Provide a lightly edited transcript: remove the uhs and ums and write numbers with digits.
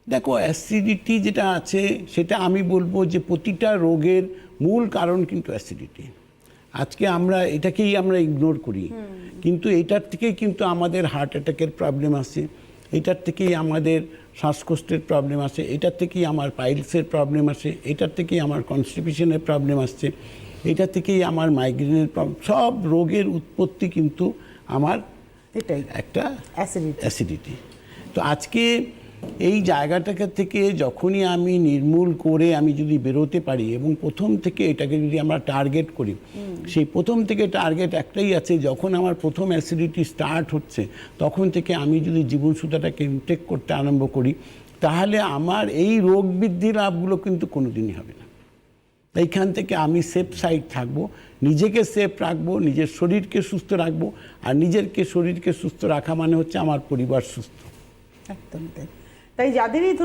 দেখো, অ্যাসিডিটি যেটা আছে সেটা আমি বলবো যে প্রতিটা রোগের মূল কারণ কিন্তু অ্যাসিডিটি। আজকে আমরা এটাকেই আমরা ইগনোর করি, কিন্তু এটার থেকেই কিন্তু আমাদের হার্ট অ্যাটাকের প্রবলেম আসে, এটার থেকেই আমাদের শ্বাসকষ্টের প্রবলেম আসে, এটার থেকেই আমার পাইলসের প্রবলেম আসে, এটার থেকেই আমার কনস্টিপেশনের প্রবলেম আসছে, এটা থেকেই আমার মাইগ্রেনের প্রবলেম। সব রোগের উৎপত্তি কিন্তু আমার এটাই একটা অ্যাসিডিটি। অ্যাসিডিটি। তো আজকে এই জায়গাটাকে থেকে যখনই আমি নির্মূল করে আমি যদি বেরোতে পারি এবং প্রথম থেকে এটাকে যদি আমরা টার্গেট করি, সেই প্রথম থেকে টার্গেট একটাই আছে, যখন আমার প্রথম অ্যাসিডিটি স্টার্ট হচ্ছে তখন থেকে আমি যদি জীবনসূত্রটাকে ইনটেক করতে আরম্ভ করি, তাহলে আমার এই রোগ বৃদ্ধি লাভগুলো কিন্তু কোনোদিনই হবে না। এইখান থেকে আমি সেফ সাইড থাকবো, নিজেকে সেফ রাখবো, নিজের শরীরকে সুস্থ রাখবো, আর নিজেরকে শরীরকে সুস্থ রাখা মানে হচ্ছে আমার পরিবার সুস্থ। একদম তাই। তাই যাদেরই ধরুন